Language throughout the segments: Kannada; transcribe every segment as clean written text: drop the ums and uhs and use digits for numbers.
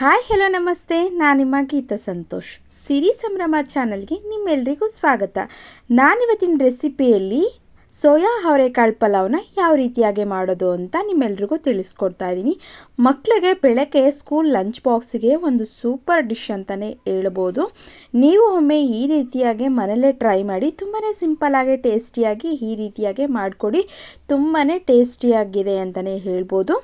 ಹಾಯ್ ಹಲೋ ನಮಸ್ತೆ, ನಾನು ನಿಮ್ಮ ಗೀತಾ ಸಂತೋಷ್. ಸಿರಿ ಸಂಭ್ರಮ ಚಾನಲ್ಗೆ ನಿಮ್ಮೆಲ್ಲರಿಗೂ ಸ್ವಾಗತ. ನಾನಿವತ್ತಿನ ರೆಸಿಪಿಯಲ್ಲಿ ಸೋಯಾ ಅವರೆಕಾಳು ಪಲಾವ್ನ ಯಾವ ರೀತಿಯಾಗಿ ಮಾಡೋದು ಅಂತ ನಿಮ್ಮೆಲ್ರಿಗೂ ತಿಳಿಸ್ಕೊಡ್ತಾ ಇದ್ದೀನಿ. ಮಕ್ಕಳಿಗೆ ಬೆಳಗ್ಗೆ ಸ್ಕೂಲ್ ಲಂಚ್ ಬಾಕ್ಸಿಗೆ ಒಂದು ಸೂಪರ್ ಡಿಶ್ ಅಂತಲೇ ಹೇಳ್ಬೋದು. ನೀವು ಒಮ್ಮೆ ಈ ರೀತಿಯಾಗಿ ಮನೆಯಲ್ಲೇ ಟ್ರೈ ಮಾಡಿ. ತುಂಬಾ ಸಿಂಪಲ್ಲಾಗಿ ಟೇಸ್ಟಿಯಾಗಿ ಈ ರೀತಿಯಾಗಿ ಮಾಡಿಕೊಡಿ. ತುಂಬಾ ಟೇಸ್ಟಿಯಾಗಿದೆ ಅಂತಲೇ ಹೇಳ್ಬೋದು.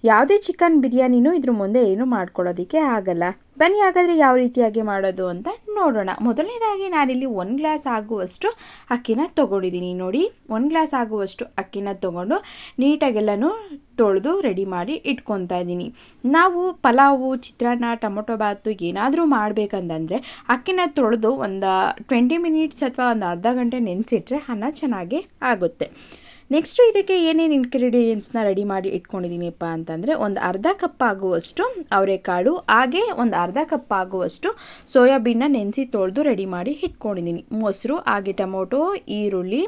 ಯಾವುದೇ ಚಿಕನ್ ಬಿರಿಯಾನಿನೂ ಇದ್ರ ಮುಂದೆ ಏನು ಮಾಡ್ಕೊಳ್ಳೋದಕ್ಕೆ ಆಗಲ್ಲ. ಬನ್ನಿ ಹಾಗಾದರೆ ಯಾವ ರೀತಿಯಾಗಿ ಮಾಡೋದು ಅಂತ ನೋಡೋಣ. ಮೊದಲನೇದಾಗಿ ನಾನಿಲ್ಲಿ 1 ಗ್ಲಾಸ್ ಆಗುವಷ್ಟು ಅಕ್ಕಿನ ತೊಗೊಂಡಿದ್ದೀನಿ. ನೋಡಿ, 1 ಗ್ಲಾಸ್ ಆಗುವಷ್ಟು ಅಕ್ಕಿನ ತೊಗೊಂಡು ನೀಟಾಗೆಲ್ಲನೂ ತೊಳೆದು ರೆಡಿ ಮಾಡಿ ಇಟ್ಕೊತಾ ಇದ್ದೀನಿ. ನಾವು ಪಲಾವು, ಚಿತ್ರಾನ್ನ, ಟೊಮೊಟೊ ಬಾತು ಏನಾದರೂ ಮಾಡಬೇಕಂತಂದರೆ ಅಕ್ಕಿನ ತೊಳೆದು ಒಂದು 20 ಮಿನಿಟ್ಸ್ ಅಥವಾ ಒಂದು ಅರ್ಧ ಗಂಟೆ ನೆನೆಸಿಟ್ರೆ ಅನ್ನ ಚೆನ್ನಾಗಿ ಆಗುತ್ತೆ. ನೆಕ್ಸ್ಟು ಇದಕ್ಕೆ ಏನೇನು ಇಂಗ್ರೀಡಿಯೆಂಟ್ಸ್ನ ರೆಡಿ ಮಾಡಿ ಇಟ್ಕೊಂಡಿದ್ದೀನಿಪ್ಪ ಅಂತಂದರೆ, ಒಂದು ಅರ್ಧ ಕಪ್ ಆಗುವಷ್ಟು ಅವರೆಕಾಳು, ಹಾಗೆ ಒಂದು ಅರ್ಧ ಕಪ್ ಆಗುವಷ್ಟು ಸೋಯಾಬೀನ್ನ ನೆನೆಸಿ ತೊಳೆದು ರೆಡಿ ಮಾಡಿ ಇಟ್ಕೊಂಡಿದ್ದೀನಿ. ಮೊಸರು, ಹಾಗೆ ಟೊಮೊಟೊ, ಈರುಳ್ಳಿ,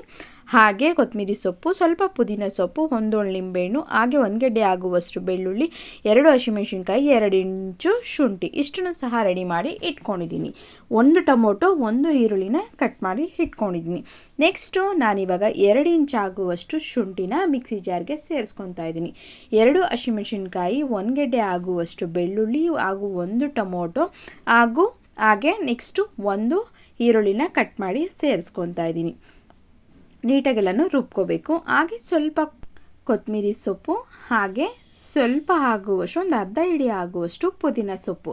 ಹಾಗೆ ಕೊತ್ತಂಬರಿ ಸೊಪ್ಪು, ಸ್ವಲ್ಪ ಪುದೀನ ಸೊಪ್ಪು, 1 ನಿಂಬೆಹಣ್ಣು, ಹಾಗೆ 1 ಗೆಡ್ಡೆ ಆಗುವಷ್ಟು ಬೆಳ್ಳುಳ್ಳಿ, 2 ಹಸಿಮೆಣಸಿನ್ಕಾಯಿ, 2 ಇಂಚು ಶುಂಠಿ, ಇಷ್ಟನ್ನು ಸಹ ರೆಡಿ ಮಾಡಿ ಇಟ್ಕೊಂಡಿದ್ದೀನಿ. 1 ಟೊಮೊಟೊ, 1 ಈರುಳ್ಳಿನ ಕಟ್ ಮಾಡಿ ಇಟ್ಕೊಂಡಿದ್ದೀನಿ. ನೆಕ್ಸ್ಟು ನಾನಿವಾಗ 2 ಇಂಚ್ ಆಗುವಷ್ಟು ಶುಂಠಿನ ಮಿಕ್ಸಿ ಜಾರ್ಗೆ ಸೇರಿಸ್ಕೊತಾ ಇದ್ದೀನಿ. 2 ಹಸಿಮೆಣಸಿನ್ಕಾಯಿ, 1 ಗೆಡ್ಡೆ ಆಗುವಷ್ಟು ಬೆಳ್ಳುಳ್ಳಿ, ಹಾಗೂ 1 ಟೊಮೊಟೊ, ಹಾಗೆ ನೆಕ್ಸ್ಟು 1 ಈರುಳ್ಳಿನ ಕಟ್ ಮಾಡಿ ಸೇರಿಸ್ಕೊತಾ ಇದ್ದೀನಿ. ನೀಟಾಗೆಲ್ಲನೂ ರುಬ್ಕೋಬೇಕು. ಹಾಗೆ ಸ್ವಲ್ಪ ಕೊತ್ತಂಬರಿ ಸೊಪ್ಪು, ಹಾಗೆ ಸ್ವಲ್ಪ ಆಗುವಷ್ಟು ಒಂದು ಅರ್ಧ ಹಿಡಿ ಆಗುವಷ್ಟು ಪುದೀನ ಸೊಪ್ಪು,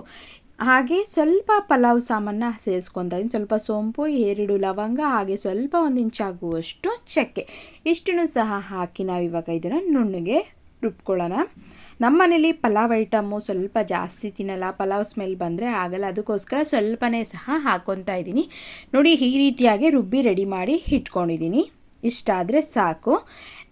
ಹಾಗೆ ಸ್ವಲ್ಪ ಪಲಾವ್ ಸಾಮಾನ ಸೇರಿಸ್ಕೊತಾ ಇದ್ದೀನಿ. ಸ್ವಲ್ಪ ಸೋಂಪು, 2 ಲವಂಗ, ಹಾಗೆ ಸ್ವಲ್ಪ 1 ಇಂಚ್ ಆಗುವಷ್ಟು ಚಕ್ಕೆ, ಇಷ್ಟನ್ನು ಸಹ ಹಾಕಿ ನಾವಿವಾಗ ಇದನ್ನು ನುಣ್ಣಗೆ ರುಬ್ಕೊಳ್ಳೋಣ. ನಮ್ಮ ಮನೇಲಿ ಪಲಾವ್ ಐಟಮ್ಮು ಸ್ವಲ್ಪ ಜಾಸ್ತಿ ತಿನ್ನಲ್ಲ, ಪಲಾವ್ ಸ್ಮೆಲ್ ಬಂದರೆ ಆಗಲ್ಲ, ಅದಕ್ಕೋಸ್ಕರ ಸ್ವಲ್ಪನೇ ಸಹ ಹಾಕ್ಕೊತಾ ಇದ್ದೀನಿ. ನೋಡಿ, ಈ ರೀತಿಯಾಗಿ ರುಬ್ಬಿ ರೆಡಿ ಮಾಡಿ ಇಟ್ಕೊಂಡಿದ್ದೀನಿ. ಇಷ್ಟಾದರೆ ಸಾಕು.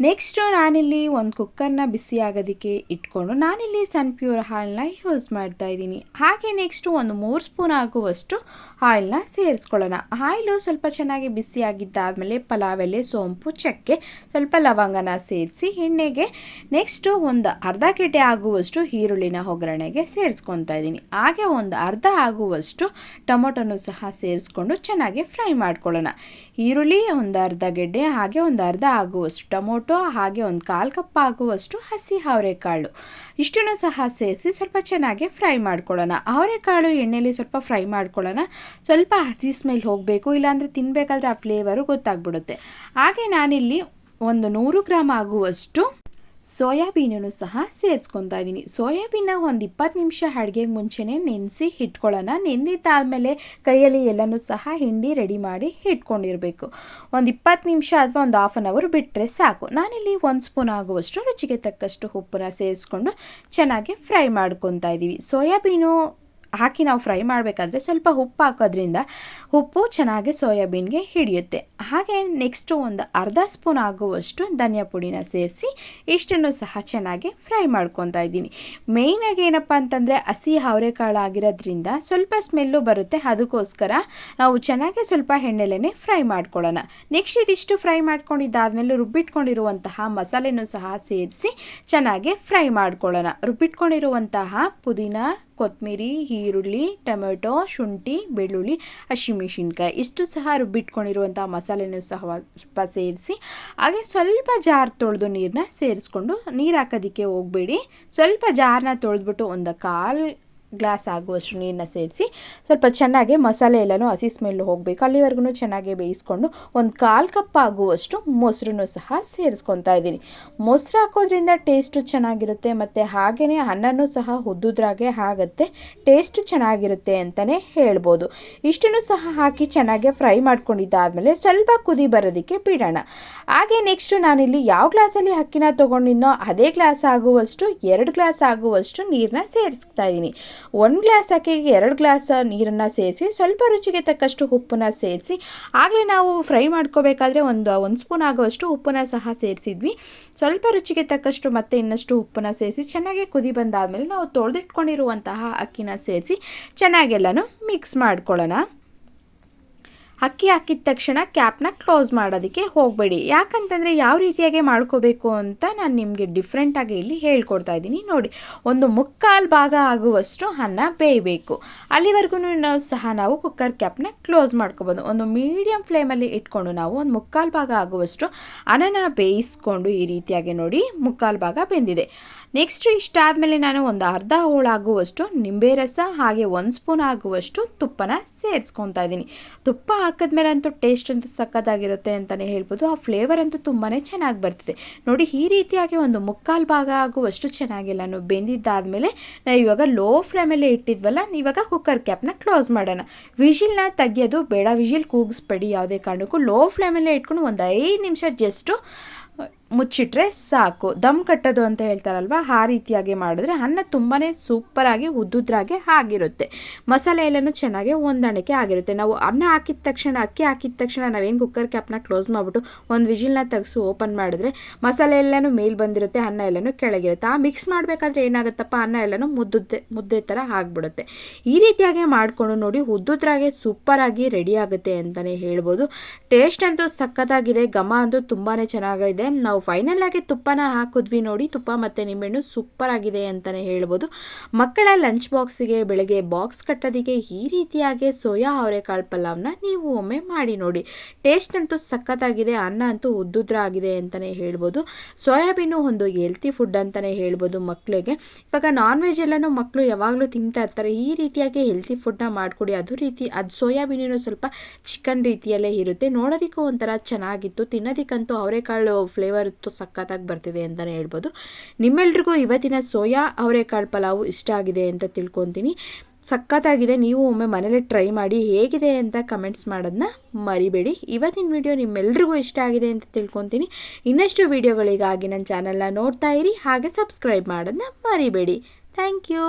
ನೆಕ್ಸ್ಟು ನಾನಿಲ್ಲಿ ಒಂದು ಕುಕ್ಕರ್ನ ಬಿಸಿ ಆಗೋದಕ್ಕೆ ಇಟ್ಕೊಂಡು ನಾನಿಲ್ಲಿ ಸನ್ಪ್ಯೂರ್ ಆಯಿಲ್ನ ಯೂಸ್ ಮಾಡ್ತಾಯಿದ್ದೀನಿ. ಹಾಗೆ ನೆಕ್ಸ್ಟು ಒಂದು 3 ಸ್ಪೂನ್ ಆಗುವಷ್ಟು ಆಯಿಲ್ನ ಸೇರಿಸ್ಕೊಳ್ಳೋಣ. ಆಯಿಲು ಸ್ವಲ್ಪ ಚೆನ್ನಾಗಿ ಬಿಸಿ ಆಗಿದ್ದಾದಮೇಲೆ ಪಲಾವ್ ಎಲೆ, ಸೋಂಪು, ಚಕ್ಕೆ, ಸ್ವಲ್ಪ ಲವಂಗನ ಸೇರಿಸಿ ಎಣ್ಣೆಗೆ ನೆಕ್ಸ್ಟು ಒಂದು ಅರ್ಧ ಗೆಡ್ಡೆ ಆಗುವಷ್ಟು ಈರುಳ್ಳಿನ ಒಗ್ಗರಣೆಗೆ ಸೇರಿಸ್ಕೊತಾ ಇದ್ದೀನಿ. ಹಾಗೆ ಒಂದು ಅರ್ಧ ಆಗುವಷ್ಟು ಟೊಮೊಟೊನೂ ಸಹ ಸೇರಿಸ್ಕೊಂಡು ಚೆನ್ನಾಗಿ ಫ್ರೈ ಮಾಡ್ಕೊಳ್ಳೋಣ. ಈರುಳ್ಳಿ, ಒಂದು ಅರ್ಧ ಗೆಡ್ಡೆ, ಹಾಗೆ ಒಂದು ಅರ್ಧ ಆಗುವಷ್ಟು ಟೊಮೊಟೊ, ಹಾಗೆ ಒಂದು 1/4 ಕಪ್ ಆಗುವಷ್ಟು ಹಸಿ ಅವರೆಕಾಳು, ಇಷ್ಟನ್ನು ಸಹ ಸೇರಿಸಿ ಸ್ವಲ್ಪ ಚೆನ್ನಾಗಿ ಫ್ರೈ ಮಾಡ್ಕೊಳ್ಳೋಣ. ಅವರೆಕಾಳು ಎಣ್ಣೆಯಲ್ಲಿ ಸ್ವಲ್ಪ ಫ್ರೈ ಮಾಡ್ಕೊಳ್ಳೋಣ. ಸ್ವಲ್ಪ ಹಸಿ ಸ್ಮೆಲ್ ಹೋಗಬೇಕು, ಇಲ್ಲಾಂದರೆ ತಿನ್ನಬೇಕಾದ್ರೆ ಆ ಫ್ಲೇವರು ಗೊತ್ತಾಗ್ಬಿಡುತ್ತೆ. ಹಾಗೆ ನಾನಿಲ್ಲಿ ಒಂದು 100 ಗ್ರಾಮ್ ಆಗುವಷ್ಟು ಸೋಯಾಬೀನನ್ನು ಸಹ ಸೇರಿಸ್ಕೊತಾ ಇದ್ದೀನಿ. ಸೋಯಾಬೀನ ಒಂದು 20 ನಿಮಿಷ ಅಡುಗೆಗೆ ಮುಂಚೆನೇ ನೆನೆಸಿ ಇಟ್ಕೊಳ್ಳೋಣ. ನೆಂದಿದ್ದಾದಮೇಲೆ ಕೈಯಲ್ಲಿ ಎಲ್ಲನೂ ಸಹ ಹಿಂಡಿ ರೆಡಿ ಮಾಡಿ ಇಟ್ಕೊಂಡಿರಬೇಕು. ಒಂದು 20 ನಿಮಿಷ ಅಥವಾ ಒಂದು ಹಾಫ್ ಆನ್ ಅವರ್ ಬಿಟ್ಟರೆ ಸಾಕು. ನಾನಿಲ್ಲಿ 1 ಸ್ಪೂನ್ ಆಗುವಷ್ಟು ರುಚಿಗೆ ತಕ್ಕಷ್ಟು ಉಪ್ಪನ್ನ ಸೇರಿಸ್ಕೊಂಡು ಚೆನ್ನಾಗಿ ಫ್ರೈ ಮಾಡ್ಕೊತಾ ಇದ್ದೀವಿ. ಸೋಯಾಬೀನು ಹಾಕಿ ನಾವು ಫ್ರೈ ಮಾಡಬೇಕಾದ್ರೆ ಸ್ವಲ್ಪ ಉಪ್ಪು ಹಾಕೋದ್ರಿಂದ ಉಪ್ಪು ಚೆನ್ನಾಗಿ ಸೋಯಾಬೀನ್ಗೆ ಹಿಡಿಯುತ್ತೆ. ಹಾಗೆ ನೆಕ್ಸ್ಟು ಒಂದು ಅರ್ಧ ಸ್ಪೂನ್ ಆಗುವಷ್ಟು ಧನಿಯಾ ಪುಡಿನ ಸೇರಿಸಿ ಇಷ್ಟನ್ನು ಸಹ ಚೆನ್ನಾಗಿ ಫ್ರೈ ಮಾಡ್ಕೊತಾ ಇದ್ದೀನಿ. ಮೇಯ್ನಾಗಿ ಏನಪ್ಪ ಅಂತಂದರೆ ಹಸಿ ಅವರೆಕಾಳು ಆಗಿರೋದ್ರಿಂದ ಸ್ವಲ್ಪ ಸ್ಮೆಲ್ಲು ಬರುತ್ತೆ, ಅದಕ್ಕೋಸ್ಕರ ನಾವು ಚೆನ್ನಾಗಿ ಸ್ವಲ್ಪ ಎಣ್ಣೆಲೇ ಫ್ರೈ ಮಾಡ್ಕೊಳ್ಳೋಣ. ನೆಕ್ಸ್ಟ್ ಇದಿಷ್ಟು ಫ್ರೈ ಮಾಡ್ಕೊಂಡಿದ್ದಾದಮೇಲೆ ರುಬ್ಬಿಟ್ಕೊಂಡಿರುವಂತಹ ಮಸಾಲೆನೂ ಸಹ ಸೇರಿಸಿ ಚೆನ್ನಾಗಿ ಫ್ರೈ ಮಾಡ್ಕೊಳ್ಳೋಣ. ರುಬ್ಬಿಟ್ಕೊಂಡಿರುವಂತಹ ಪುದೀನ, ಕೊತ್ತಂಬರಿ, ಈರುಳ್ಳಿ, ಟೊಮೆಟೊ, ಶುಂಠಿ, ಬೆಳ್ಳುಳ್ಳಿ, ಹಸಿಮೆಣಸಿನ್ಕಾಯಿ, ಇಷ್ಟು ಸಹ ರುಬ್ಬಿಟ್ಕೊಂಡಿರುವಂಥ ಮಸಾಲೆನೂ ಸಹ ಸ್ವಲ್ಪ ಸೇರಿಸಿ, ಹಾಗೆ ಸ್ವಲ್ಪ ಜಾರ್ ತೊಳೆದು ನೀರನ್ನ ಸೇರಿಸ್ಕೊಂಡು, ನೀರು ಹಾಕೋದಕ್ಕೆ ಹೋಗಬೇಡಿ, ಸ್ವಲ್ಪ ಜಾರನ್ನ ತೊಳೆದ್ಬಿಟ್ಟು ಒಂದು 1/4 ಗ್ಲಾಸ್ ಆಗುವಷ್ಟು ನೀರನ್ನ ಸೇರಿಸಿ ಸ್ವಲ್ಪ ಚೆನ್ನಾಗಿ ಮಸಾಲೆ ಎಲ್ಲನೂ ಹಸಿ ಸ್ಮೆಲ್ಲು ಹೋಗಬೇಕು, ಅಲ್ಲಿವರೆಗೂ ಚೆನ್ನಾಗಿ ಬೇಯಿಸ್ಕೊಂಡು ಒಂದು 1/4 ಕಪ್ ಆಗುವಷ್ಟು ಮೊಸರನ್ನು ಸಹ ಸೇರಿಸ್ಕೊತಾ ಇದ್ದೀನಿ. ಮೊಸರು ಹಾಕೋದ್ರಿಂದ ಟೇಸ್ಟು ಚೆನ್ನಾಗಿರುತ್ತೆ, ಮತ್ತು ಹಾಗೆಯೇ ಅನ್ನನೂ ಸಹ ಉದ್ದುದ್ರಾಗೆ ಆಗುತ್ತೆ, ಟೇಸ್ಟ್ ಚೆನ್ನಾಗಿರುತ್ತೆ ಅಂತಲೇ ಹೇಳ್ಬೋದು. ಇಷ್ಟನ್ನು ಸಹ ಹಾಕಿ ಚೆನ್ನಾಗಿ ಫ್ರೈ ಮಾಡ್ಕೊಂಡಿದ್ದಾದಮೇಲೆ ಸ್ವಲ್ಪ ಕುದಿ ಬರೋದಕ್ಕೆ ಬಿಡೋಣ. ಹಾಗೆ ನೆಕ್ಸ್ಟು ನಾನಿಲ್ಲಿ ಯಾವ ಗ್ಲಾಸಲ್ಲಿ ಅಕ್ಕಿನ ತೊಗೊಂಡಿದ್ದೋ ಅದೇ ಗ್ಲಾಸ್ ಆಗುವಷ್ಟು 2 ಗ್ಲಾಸ್ ಆಗುವಷ್ಟು ನೀರನ್ನ ಸೇರಿಸ್ತಾ ಇದ್ದೀನಿ. 1 ಗ್ಲಾಸ್ ಅಕ್ಕಿಗೆ 2 ಗ್ಲಾಸ್ ನೀರನ್ನು ಸೇರಿಸಿ ಸ್ವಲ್ಪ ರುಚಿಗೆ ತಕ್ಕಷ್ಟು ಉಪ್ಪನ್ನ ಸೇರಿಸಿ, ಆಗಲೇ ನಾವು ಫ್ರೈ ಮಾಡ್ಕೋಬೇಕಾದ್ರೆ ಒಂದು ಸ್ಪೂನ್ ಆಗುವಷ್ಟು ಉಪ್ಪನ್ನ ಸಹ ಸೇರಿಸಿದ್ವಿ. ಸ್ವಲ್ಪ ರುಚಿಗೆ ತಕ್ಕಷ್ಟು ಮತ್ತೆ ಇನ್ನಷ್ಟು ಉಪ್ಪನ್ನ ಸೇರಿಸಿ ಚೆನ್ನಾಗಿ ಕುದಿ ಬಂದಾದಮೇಲೆ ನಾವು ತೊಳೆದಿಟ್ಕೊಂಡಿರುವಂತಹ ಅಕ್ಕಿನ ಸೇರಿಸಿ ಚೆನ್ನಾಗೆಲ್ಲನೂ ಮಿಕ್ಸ್ ಮಾಡ್ಕೊಳ್ಳೋಣ. ಅಕ್ಕಿ ಹಾಕಿದ ತಕ್ಷಣ ಕ್ಯಾಪ್ನ ಕ್ಲೋಸ್ ಮಾಡೋದಕ್ಕೆ ಹೋಗಬೇಡಿ. ಯಾಕಂತಂದರೆ ಯಾವ ರೀತಿಯಾಗಿ ಮಾಡ್ಕೋಬೇಕು ಅಂತ ನಾನು ನಿಮಗೆ ಡಿಫ್ರೆಂಟಾಗಿ ಇಲ್ಲಿ ಹೇಳ್ಕೊಡ್ತಾ ಇದ್ದೀನಿ ನೋಡಿ. ಒಂದು ಮುಕ್ಕಾಲು ಭಾಗ ಆಗುವಷ್ಟು ಅನ್ನ ಬೇಯಬೇಕು. ಅಲ್ಲಿವರೆಗೂ ನಾವು ಕುಕ್ಕರ್ ಕ್ಯಾಪ್ನ ಕ್ಲೋಸ್ ಮಾಡ್ಕೋಬೋದು. ಒಂದು ಮೀಡಿಯಮ್ ಫ್ಲೇಮಲ್ಲಿ ಇಟ್ಕೊಂಡು ನಾವು ಒಂದು ಮುಕ್ಕಾಲು ಭಾಗ ಆಗುವಷ್ಟು ಅನ್ನನ ಬೇಯಿಸ್ಕೊಂಡು ಈ ರೀತಿಯಾಗಿ ನೋಡಿ ಮುಕ್ಕಾಲು ಭಾಗ ಬೆಂದಿದೆ. ನೆಕ್ಸ್ಟು ಇಷ್ಟಾದಮೇಲೆ ನಾನು ಒಂದು ಅರ್ಧ ಹೋಳಾಗುವಷ್ಟು ನಿಂಬೆ ರಸ ಹಾಗೆ 1 ಸ್ಪೂನ್ ಆಗುವಷ್ಟು ತುಪ್ಪನ ಸೇರಿಸ್ಕೊತಾ ಇದ್ದೀನಿ. ತುಪ್ಪ ಹಾಕಿದ್ಮೇಲೆ ಅಂತೂ ಟೇಸ್ಟ್ ಅಂತೂ ಸಕ್ಕತ್ತಾಗಿರುತ್ತೆ ಅಂತಲೇ ಹೇಳ್ಬೋದು. ಆ ಫ್ಲೇವರ್ ಅಂತೂ ತುಂಬಾ ಚೆನ್ನಾಗಿ ಬರ್ತಿದೆ ನೋಡಿ. ಈ ರೀತಿಯಾಗಿ ಒಂದು ಮುಕ್ಕಾಲು ಭಾಗ ಆಗುವಷ್ಟು ಚೆನ್ನಾಗಿಲ್ಲ ಬೆಂದಿದ್ದಾದಮೇಲೆ ನಾವು ಇವಾಗ ಲೋ ಫ್ಲೇಮಲ್ಲೇ ಇಟ್ಟಿದ್ವಲ್ಲ, ಇವಾಗ ಕುಕ್ಕರ್ ಕ್ಯಾಪ್ನ ಕ್ಲೋಸ್ ಮಾಡೋಣ. ವಿಜಿಲ್ನ ತೆಗಿಯೋದು ಬೇಡ, ವಿಜಿಲ್ ಕೂಗಿಸ್ಬೇಡಿ ಯಾವುದೇ ಕಾರಣಕ್ಕೂ. ಲೋ ಫ್ಲೇಮಲ್ಲೇ ಇಟ್ಕೊಂಡು ಒಂದು 5 ನಿಮಿಷ ಜಸ್ಟು ಮುಚ್ಚಿಟ್ರೆ ಸಾಕು. ದಮ್ ಕಟ್ಟೋದು ಅಂತ ಹೇಳ್ತಾರಲ್ವ, ಆ ರೀತಿಯಾಗಿ ಮಾಡಿದ್ರೆ ಅನ್ನ ತುಂಬಾ ಸೂಪರಾಗಿ ಉದ್ದುದ್ರಾಗೆ ಆಗಿರುತ್ತೆ. ಮಸಾಲೆ ಎಲ್ಲನೂ ಚೆನ್ನಾಗಿ ಹೊಂದಾಣಿಕೆ ಆಗಿರುತ್ತೆ. ನಾವು ಅನ್ನ ಹಾಕಿದ ತಕ್ಷಣ, ಅಕ್ಕಿ ಹಾಕಿದ ತಕ್ಷಣ ನಾವೇನು ಕುಕ್ಕರ್ ಕ್ಯಾಪ್ನ ಕ್ಲೋಸ್ ಮಾಡಿಬಿಟ್ಟು ಒಂದು ವಿಜಿಲ್ನ ತೆಗೆಸು ಓಪನ್ ಮಾಡಿದ್ರೆ ಮಸಾಲೆ ಎಲ್ಲನೂ ಮೇಲೆ ಬಂದಿರುತ್ತೆ, ಅನ್ನ ಎಲ್ಲನೂ ಕೆಳಗಿರುತ್ತೆ. ಆ ಮಿಕ್ಸ್ ಮಾಡಬೇಕಾದ್ರೆ ಏನಾಗುತ್ತಪ್ಪ, ಅನ್ನ ಎಲ್ಲನೂ ಮುದ್ದೆ ಥರ ಆಗಿಬಿಡುತ್ತೆ. ಈ ರೀತಿಯಾಗಿ ಮಾಡಿಕೊಂಡು ನೋಡಿ ಉದ್ದುದ್ರಾಗೆ ಸೂಪರಾಗಿ ರೆಡಿ ಆಗುತ್ತೆ ಅಂತಲೇ ಹೇಳ್ಬೋದು. ಟೇಸ್ಟ್ ಅಂತೂ ಸಕ್ಕತ್ತಾಗಿದೆ, ಘಮ ಅಂತೂ ತುಂಬಾ ಚೆನ್ನಾಗಿದೆ. ನಾವು ಫೈನಲ್ ಆಗಿ ತುಪ್ಪನ ಹಾಕಿದ್ವಿ ನೋಡಿ, ತುಪ್ಪ ಮತ್ತು ನಿಂಬೆಹಣ್ಣು ಸೂಪರ್ ಆಗಿದೆ ಅಂತಲೇ ಹೇಳ್ಬೋದು. ಮಕ್ಕಳ ಲಂಚ್ ಬಾಕ್ಸಿಗೆ ಬೆಳಗ್ಗೆ ಬಾಕ್ಸ್ ಕಟ್ಟೋದಕ್ಕೆ ಈ ರೀತಿಯಾಗಿ ಸೋಯಾ ಅವರೆಕಾಳು ಪಲಾವ್ನ ನೀವು ಒಮ್ಮೆ ಮಾಡಿ ನೋಡಿ. ಟೇಸ್ಟ್ ಅಂತೂ ಸಖತ್ತಾಗಿದೆ, ಅನ್ನ ಅಂತೂ ಉದ್ದುದ್ರ ಆಗಿದೆ ಅಂತಲೇ ಹೇಳ್ಬೋದು. ಸೋಯಾಬೀನು ಒಂದು ಹೆಲ್ತಿ ಫುಡ್ ಅಂತಲೇ ಹೇಳ್ಬೋದು ಮಕ್ಕಳಿಗೆ. ಇವಾಗ ನಾನ್ ವೆಜ್ ಎಲ್ಲನೂ ಮಕ್ಕಳು ಯಾವಾಗಲೂ ತಿಂತಾ ಇರ್ತಾರೆ. ಈ ರೀತಿಯಾಗಿ ಹೆಲ್ತಿ ಫುಡ್ನ ಮಾಡಿಕೊಡಿ. ಅದು ಸೋಯಾಬೀನು ಸ್ವಲ್ಪ ಚಿಕನ್ ರೀತಿಯಲ್ಲೇ ಇರುತ್ತೆ, ನೋಡೋದಕ್ಕೂ ಒಂಥರ ಚೆನ್ನಾಗಿತ್ತು, ತಿನ್ನೋದಕ್ಕಂತೂ ಅವರೆಕಾಳು ಫ್ಲೇವರ್ ಸಖತ್ತಾಗಿ ಬರ್ತಿದೆ ಅಂತಲೇ ಹೇಳ್ಬೋದು. ನಿಮ್ಮೆಲ್ರಿಗೂ ಇವತ್ತಿನ ಸೋಯಾ ಅವರೆಕಾಳು ಪಲಾವು ಇಷ್ಟ ಆಗಿದೆ ಅಂತ ತಿಳ್ಕೊತೀನಿ. ಸಖತ್ತಾಗಿದೆ, ನೀವು ಒಮ್ಮೆ ಮನೇಲಿ ಟ್ರೈ ಮಾಡಿ ಹೇಗಿದೆ ಅಂತ ಕಮೆಂಟ್ಸ್ ಮಾಡೋದನ್ನ ಮರಿಬೇಡಿ. ಇವತ್ತಿನ ವಿಡಿಯೋ ನಿಮ್ಮೆಲ್ರಿಗೂ ಇಷ್ಟ ಆಗಿದೆ ಅಂತ ತಿಳ್ಕೊತೀನಿ. ಇನ್ನಷ್ಟು ವಿಡಿಯೋಗಳಿಗಾಗಿ ನನ್ನ ಚಾನಲ್ನ ನೋಡ್ತಾ ಇರಿ, ಹಾಗೆ ಸಬ್ಸ್ಕ್ರೈಬ್ ಮಾಡೋದನ್ನ ಮರಿಬೇಡಿ. Thank you.